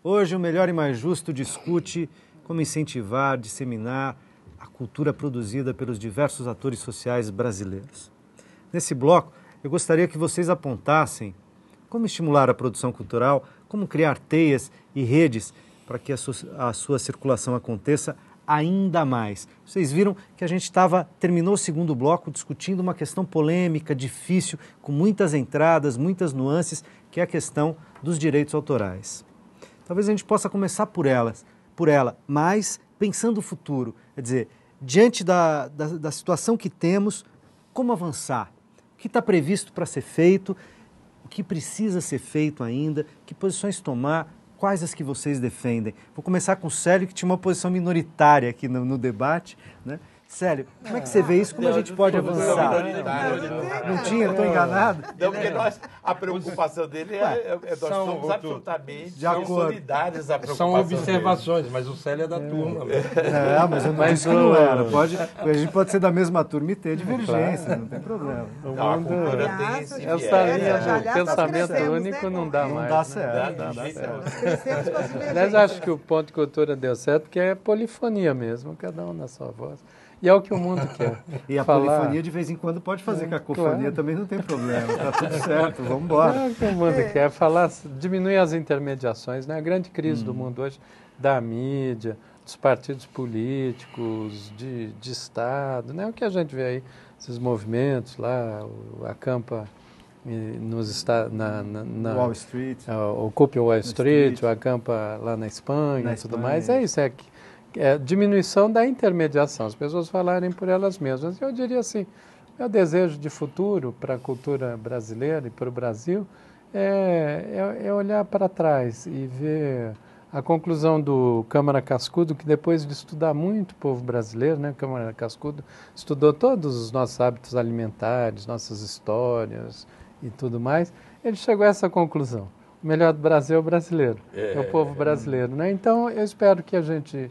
Hoje o Melhor e Mais Justo discute como incentivar, disseminar a cultura produzida pelos diversos atores sociais brasileiros. Nesse bloco, eu gostaria que vocês apontassem como estimular a produção cultural, como criar teias e redes para que a sua circulação aconteça ainda mais. Vocês viram que a gente terminou o segundo bloco discutindo uma questão polêmica, difícil, com muitas entradas, muitas nuances, que é a questão dos direitos autorais. Talvez a gente possa começar por ela, mas pensando o futuro, quer dizer, diante da situação que temos, como avançar? O que está previsto para ser feito? O que precisa ser feito ainda? Que posições tomar? Quais as que vocês defendem? Vou começar com o Célio, que tinha uma posição minoritária aqui no debate, né? Célio, como é que você vê isso? Como a gente pode avançar? Não tinha? Estou enganado? Não, porque a preocupação dele nós somos absolutamente solidários à preocupação São observações, mas o Célio é da turma. Mas eu não disse que não era. A gente pode ser da mesma turma e ter divergência, não tem problema. A cultura tem esse viés. Essa linha do pensamento único não dá mais. Não dá certo. Aliás, acho que o ponto de cultura deu certo, porque é polifonia mesmo, cada um na sua voz. E é o que o mundo quer. E a polifonia de vez em quando pode fazer cacofonia, também não tem problema. Está tudo certo, vamos embora. É o que o mundo quer, diminuir as intermediações, né? A grande crise do mundo hoje, da mídia, dos partidos políticos, de Estado, né? O que a gente vê aí, esses movimentos lá, acampa Wall Street. Ocupe Wall Street, o acampa lá na Espanha e tudo mais. É isso, diminuição da intermediação, as pessoas falarem por elas mesmas. Eu diria assim, meu desejo de futuro para a cultura brasileira e para o Brasil é olhar para trás e ver a conclusão do Câmara Cascudo, que depois de estudar muito o povo brasileiro, né, Câmara Cascudo estudou todos os nossos hábitos alimentares, nossas histórias e tudo mais, ele chegou a essa conclusão. O melhor do Brasil é o brasileiro, é o povo brasileiro, né? Então, eu espero que a gente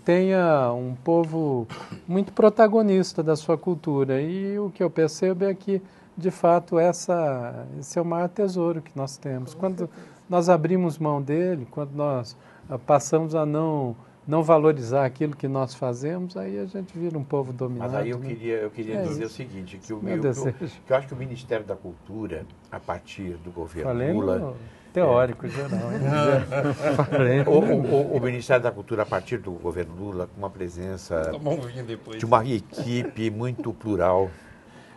tenha um povo muito protagonista da sua cultura. E o que eu percebo é que, de fato, esse é o maior tesouro que nós temos. Quando nós abrimos mão dele, quando nós passamos a não valorizar aquilo que nós fazemos, aí a gente vira um povo dominado. Mas aí eu queria dizer o seguinte, que eu acho que o Ministério da Cultura, a partir do governo Lula... Teórico geral. O Ministério da Cultura, a partir do governo Lula, com uma presença de uma equipe muito plural,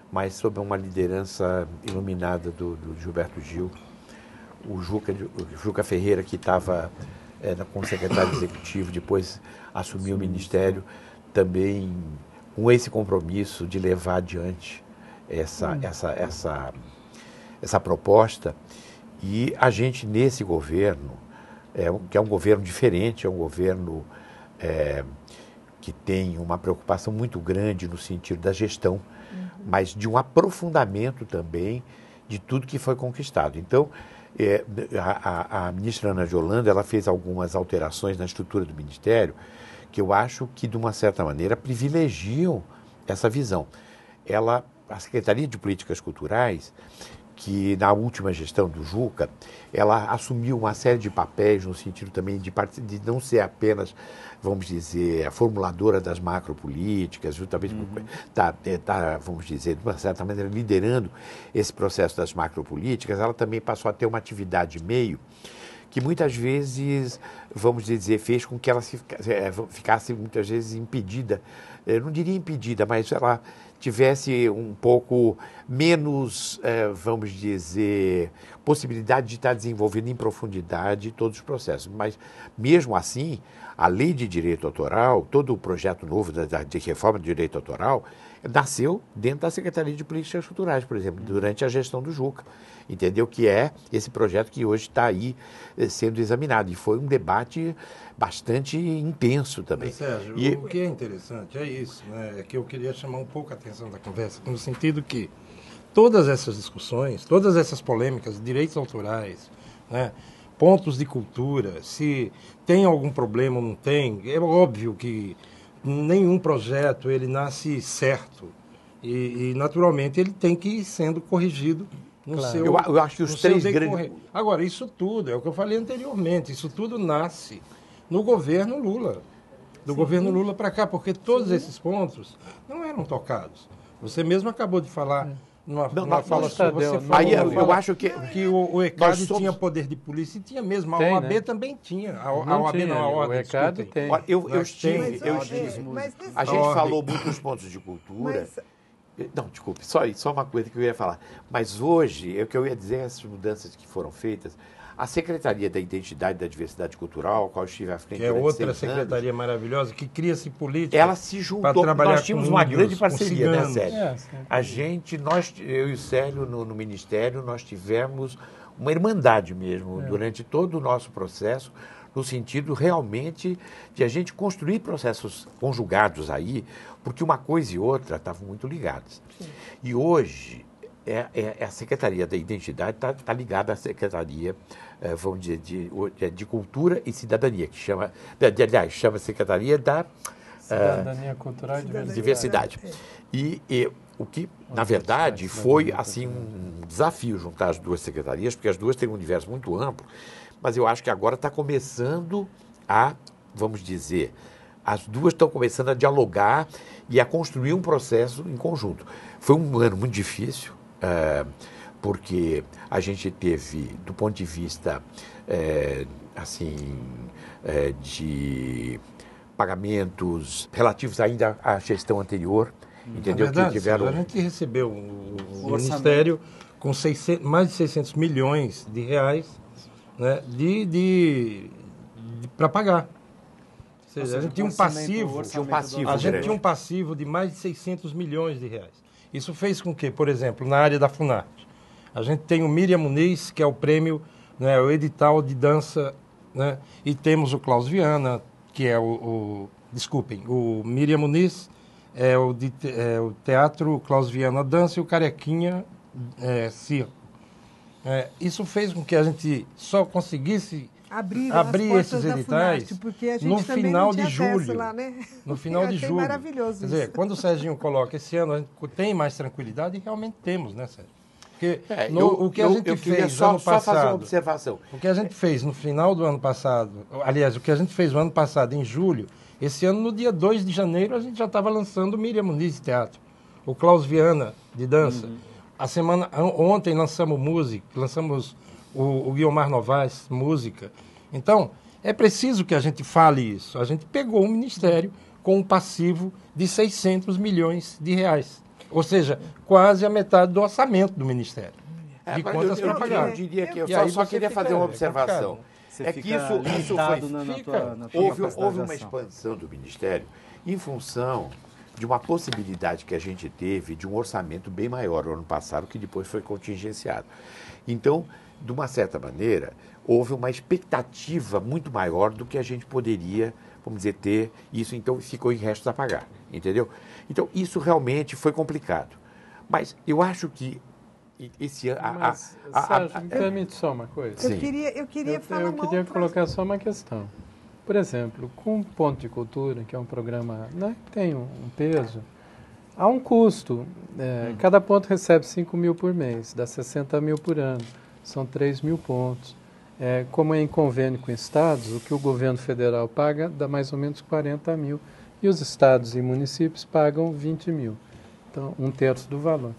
mas sob uma liderança iluminada do Gilberto Gil, o Juca Ferreira, que estava como secretário executivo, depois assumiu o Ministério, também com esse compromisso de levar adiante essa proposta. E a gente, nesse governo, que é um governo diferente, é um governo que tem uma preocupação muito grande no sentido da gestão, mas de um aprofundamento também de tudo que foi conquistado. Então, a ministra Ana de Holanda, ela fez algumas alterações na estrutura do Ministério que eu acho que, de uma certa maneira, privilegiam essa visão. A Secretaria de Políticas Culturais, que na última gestão do Juca, ela assumiu uma série de papéis no sentido também de não ser apenas, vamos dizer, a formuladora das macropolíticas, justamente vamos dizer, de uma certa maneira, liderando esse processo das macropolíticas. Ela também passou a ter uma atividade meio que muitas vezes, vamos dizer, fez com que ela ficasse muitas vezes impedida, eu não diria impedida, mas ela tivesse um pouco menos, vamos dizer, possibilidade de estar desenvolvendo em profundidade todos os processos. Mas, mesmo assim, a lei de direito autoral, todo o projeto novo de reforma do direito autoral, nasceu dentro da Secretaria de Políticas Culturais, por exemplo, durante a gestão do Juca. Entendeu? Que é esse projeto que hoje está aí sendo examinado. E foi um debate bastante intenso também. Mas, Sérgio, o que é interessante é isso, né? É que eu queria chamar um pouco a atenção da conversa, no sentido que todas essas discussões, todas essas polêmicas, direitos autorais, né? Pontos de cultura, se tem algum problema ou não tem, é óbvio que nenhum projeto ele nasce certo. E naturalmente, ele tem que ir sendo corrigido seu, eu acho que os três grandes... Agora, isso tudo, é o que eu falei anteriormente, isso tudo nasce no governo Lula. Do governo Lula para cá, porque todos esses pontos não eram tocados. Você mesmo acabou de falar numa fala sua, você falou eu acho que o ECAD tinha poder de polícia e tinha mesmo, a OAB também tinha. A OAB não, a ordem, o ECAD tem. Eu estive. A gente falou muito dos pontos de cultura. Não, desculpe, só uma coisa que eu ia falar. Mas hoje, o que eu ia dizer, essas mudanças que foram feitas, a Secretaria da Identidade e da Diversidade Cultural, a qual eu estive à frente, que é outra secretaria maravilhosa, que cria-se política. Ela se juntou, nós tínhamos uma grande parceria, né, Célio? Eu e o Célio, no Ministério, nós tivemos uma irmandade mesmo, durante todo o nosso processo, no sentido realmente de a gente construir processos conjugados aí, porque uma coisa e outra estavam muito ligadas. Sim. E hoje, a Secretaria da Identidade está ligada à Secretaria, vamos dizer, de Cultura e Cidadania, que chama Secretaria da Cidadania Cultural e Diversidade. E o que, na verdade, foi assim um desafio juntar as duas secretarias, porque as duas têm um universo muito amplo, mas eu acho que agora está começando a, vamos dizer, as duas estão começando a dialogar e a construir um processo em conjunto. Foi um ano muito difícil, porque a gente teve, do ponto de vista de pagamentos relativos ainda à gestão anterior, entendeu? Na verdade, que tiveram... A gente recebeu o Ministério com mais de 600 milhões de reais, né, para pagar. Ou seja, a gente tinha um passivo, tinha um passivo de mais de 600 milhões de reais. Isso fez com que, por exemplo, na área da Funarte, a gente tem o Miriam Muniz, que é o prêmio, né, o edital de dança, né, e temos o Klaus Viana, que é o Miriam Muniz é o Teatro Klaus Viana Dança e o Carequinha Circo. Isso fez com que a gente só conseguisse abrir esses editais Funarte, no final de julho. Lá, né? No final de julho. Maravilhoso. Quer dizer, quando o Serginho coloca esse ano, a gente tem mais tranquilidade e realmente temos, né, Sérgio? Porque o que a gente fez ano passado. Só fazer uma observação. O que a gente fez no final do ano passado, aliás, o que a gente fez no ano passado, em julho, esse ano, no dia 2 de janeiro, a gente já estava lançando o Miriam Muniz de teatro, o Klaus Viana de dança. Ontem lançamos música, lançamos o Guiomar Novaes, música. Então, é preciso que a gente fale isso. A gente pegou um ministério com um passivo de 600 milhões de reais. Ou seja, quase a metade do orçamento do ministério. De contas para pagar. Eu diria que eu só queria fazer uma observação. Que isso houve uma expansão do ministério em função de uma possibilidade que a gente teve de um orçamento bem maior no ano passado, que depois foi contingenciado. Então, de uma certa maneira, houve uma expectativa muito maior do que a gente poderia, vamos dizer, ter. Isso, então, ficou em restos a pagar, entendeu? Então, isso realmente foi complicado. Mas eu acho que esse ano... Sérgio, me permite só uma coisa? Eu queria colocar só uma questão. Por exemplo, com o Ponto de Cultura, que é um programa, né, que tem um peso, há um custo. Cada ponto recebe 5 mil por mês, dá 60 mil por ano. São 3 mil pontos. Como é em convênio com estados, o que o governo federal paga dá mais ou menos 40 mil. E os estados e municípios pagam 20 mil. Então, 1/3 do valor.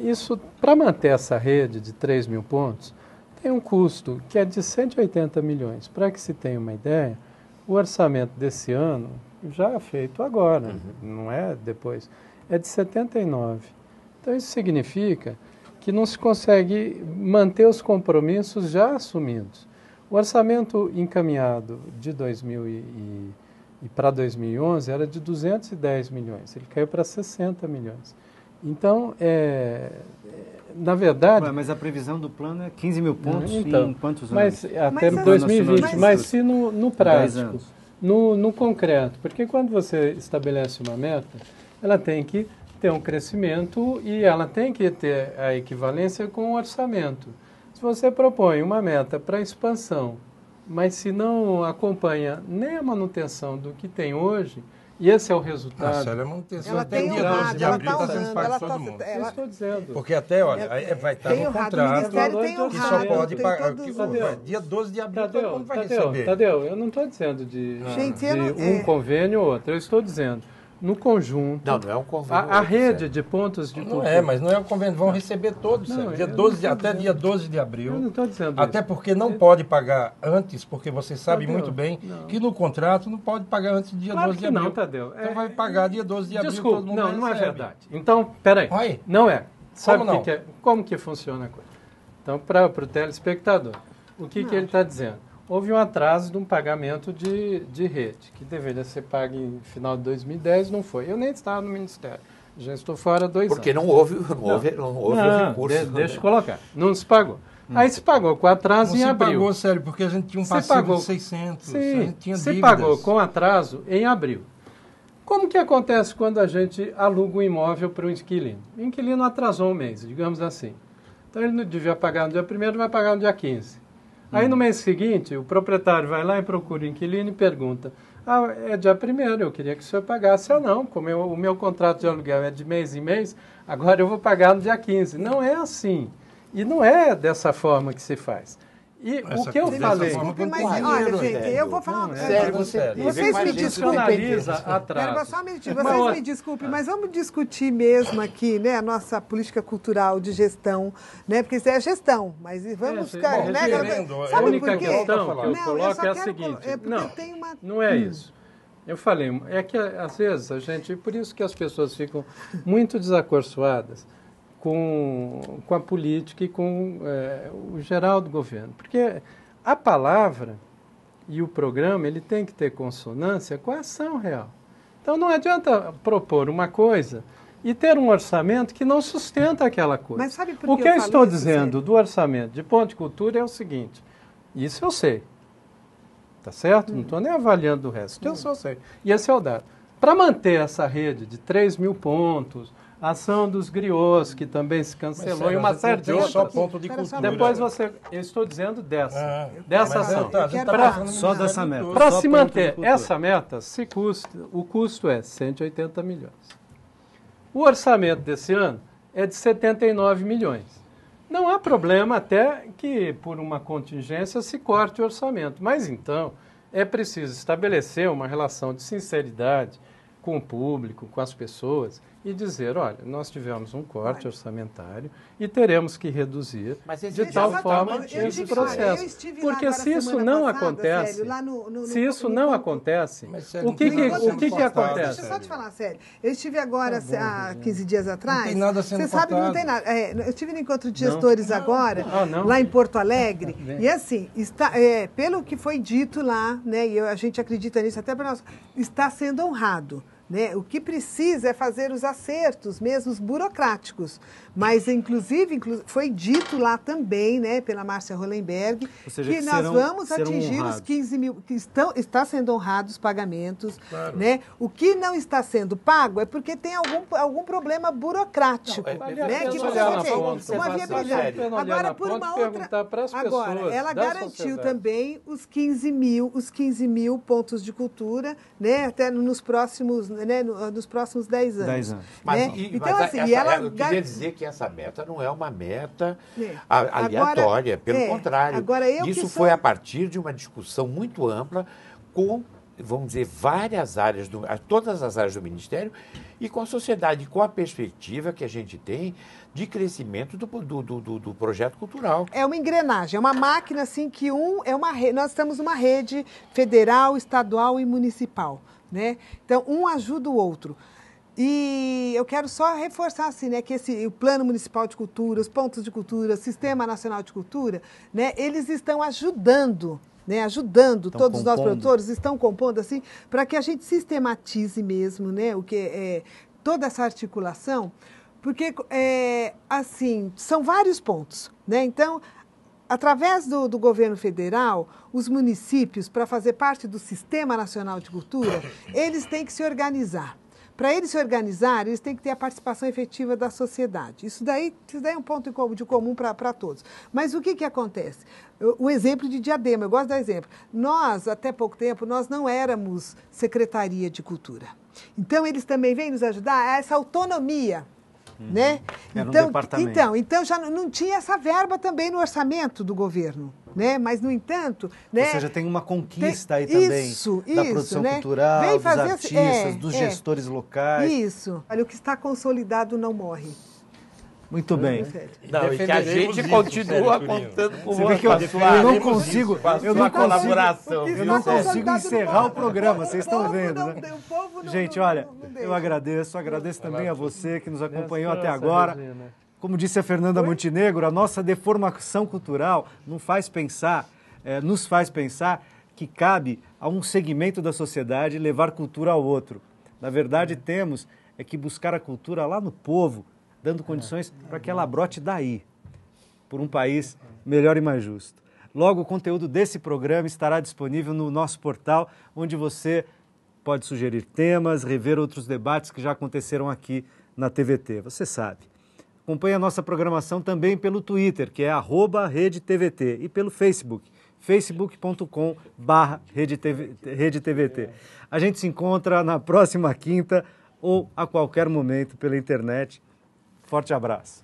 Isso, para manter essa rede de 3 mil pontos, tem um custo que é de 180 milhões. Para que se tenha uma ideia, o orçamento desse ano, já feito agora, não é depois, é de 79. Então, isso significa que não se consegue manter os compromissos já assumidos. O orçamento encaminhado de 2000 e para 2011 era de 210 milhões, ele caiu para 60 milhões. Então, na verdade... Mas a previsão do plano é 15 mil pontos em quantos anos? Até 2020, mas se no prático, no concreto, porque quando você estabelece uma meta, ela tem que ter um crescimento e ela tem que ter a equivalência com o orçamento. Se você propõe uma meta para expansão, mas se não acompanha nem a manutenção do que tem hoje, E esse é o resultado. A Célia manutenção ela até tem dia 12 de abril está sendo pago para todo mundo. Eu estou dizendo. Porque até, olha, vai estar no contrato que só pode pagar. Dia 12 de abril todo mundo vai receber. Tadeu, eu não estou dizendo de um convênio ou outro. Eu estou dizendo, no conjunto... Não é um convênio. A rede de pontos de cultura... Não é, mas não é um convênio. Vão receber todos, até dia 12 de abril. Eu não estou dizendo até isso. Porque não pode pagar antes, porque você sabe muito bem que no contrato não pode pagar antes do dia 12 de abril. Não, Tadeu. Então vai pagar dia 12 de abril, Desculpa, todo mundo não é recebe. verdade. Então, peraí. Aí. Não é. Sabe Como não? Como que funciona a coisa? Então, para o telespectador, o que ele está dizendo? Houve um atraso de um pagamento de rede, que deveria ser pago em final de 2010, não foi. Eu nem estava no Ministério, já estou fora há 2 anos. Porque não houve o recurso. Deixa eu colocar. Não se pagou. Aí se pagou com atraso em abril. Não se pagou, sério, porque a gente tinha um passivo de 600, sim, a gente tinha se dívidas. pagou com atraso em abril. Como que acontece quando a gente aluga um imóvel para um inquilino? O inquilino atrasou um mês, digamos assim. Então ele não devia pagar no dia 1º, vai pagar no dia 15. Aí no mês seguinte, o proprietário vai lá e procura o inquilino e pergunta: é dia 1º, eu queria que o senhor pagasse. Não, como o meu contrato de aluguel é de mês em mês, agora eu vou pagar no dia 15. Não é assim. E não é dessa forma que se faz. E o que eu falei... Mas, olha, gente, eu vou falar... Vocês me desculpem. Só vocês me desculpem, mas vamos discutir mesmo aqui, né, a nossa política cultural de gestão, né, porque isso é gestão, mas vamos ficar... A única questão que eu coloco é a seguinte... Não é isso. Eu falei, é que às vezes a gente... Por isso que as pessoas ficam muito desacorçoadas com a política e com o geral do governo. Porque a palavra e o programa ele tem que ter consonância com a ação real. Então não adianta propor uma coisa e ter um orçamento que não sustenta aquela coisa. Mas sabe por que o que eu estou isso, dizendo do orçamento de ponto de cultura é o seguinte, isso eu sei, tá certo? Não estou nem avaliando o resto, isso eu sei. E esse é o dado. Para manter essa rede de 3 mil pontos, a ação dos griots, que também se cancelou, e uma série de outras. Só ponto de cultura. Depois você... Eu estou dizendo dessa ação. Só dessa meta. Para se manter essa meta, o custo é 180 milhões. O orçamento desse ano é de 79 milhões. Não há problema até que, por uma contingência, se corte o orçamento. Mas, então, é preciso estabelecer uma relação de sinceridade com o público, com as pessoas, e dizer, olha, nós tivemos um corte orçamentário e teremos que reduzir de tal forma esse processo. Porque se isso não acontece, o que acontece? Deixa eu só te falar, sério. Eu estive agora, há 15 dias atrás. Não tem nada sendo Você sabe que não tem nada. Eu estive no encontro de gestores agora, lá em Porto Alegre, e assim, pelo que foi dito lá, né, e a gente acredita nisso até para nós, está sendo honrado. Né? O que precisa é fazer os acertos, mesmo os burocráticos. Mas, inclusive, foi dito lá também, né, pela Márcia Hollenberg, que nós vamos atingir os 15 mil, que está sendo honrados os pagamentos. Claro. Né? O que não está sendo pago é porque tem algum problema burocrático. Né? Que você tem uma viabilidade. Agora, por uma outra... Agora, ela garantiu também os 15 mil pontos de cultura, né, até nos próximos... Né, nos próximos 10 anos. Mas, né? Então, assim, eu queria dizer que essa meta não é uma meta aleatória, pelo contrário. Isso foi a partir de uma discussão muito ampla com, vamos dizer, todas as áreas do Ministério e com a sociedade, com a perspectiva que a gente tem de crescimento do projeto cultural. É uma engrenagem, é uma máquina assim que nós estamos numa rede federal, estadual e municipal. Né? Então, um ajuda o outro. E eu quero só reforçar assim, né, que o Plano Municipal de Cultura, os pontos de cultura, o Sistema Nacional de Cultura, né, eles estão ajudando, né, todos os nossos produtores estão compondo assim, para que a gente sistematize mesmo, né, o que é toda essa articulação, porque assim, são vários pontos, né? Então, através do governo federal, os municípios, para fazer parte do Sistema Nacional de Cultura, eles têm que se organizar. Para eles se organizarem, eles têm que ter a participação efetiva da sociedade. Isso daí é um ponto de comum para todos. Mas o que acontece? O exemplo de Diadema, eu gosto de dar exemplo. Nós, até pouco tempo, nós não éramos Secretaria de Cultura. Então, eles também vêm nos ajudar a essa autonomia. Né? Era um departamento. Então já não tinha essa verba também no orçamento do governo, né? Mas, no entanto... Né? Ou seja, tem uma conquista aí também da produção cultural, Vem dos fazer artistas, dos gestores locais. Isso. Olha, o que está consolidado não morre. Muito bem. Não, e que a gente continua contando com eu não consigo, colaboração. Eu não consigo encerrar o programa, vocês estão vendo, né? Gente, olha, eu agradeço também a você que nos acompanhou até agora. Como disse a Fernanda Montenegro, a nossa deformação cultural nos faz pensar que cabe a um segmento da sociedade levar cultura ao outro. Na verdade, temos que buscar a cultura lá no povo, dando condições para que ela brote daí, por um país melhor e mais justo. Logo, o conteúdo desse programa estará disponível no nosso portal, onde você pode sugerir temas, rever outros debates que já aconteceram aqui na TVT, você sabe. Acompanhe a nossa programação também pelo Twitter, que é @RedeTVT, e pelo Facebook, facebook.com/RedeTVT. A gente se encontra na próxima quinta ou a qualquer momento pela internet. Forte abraço.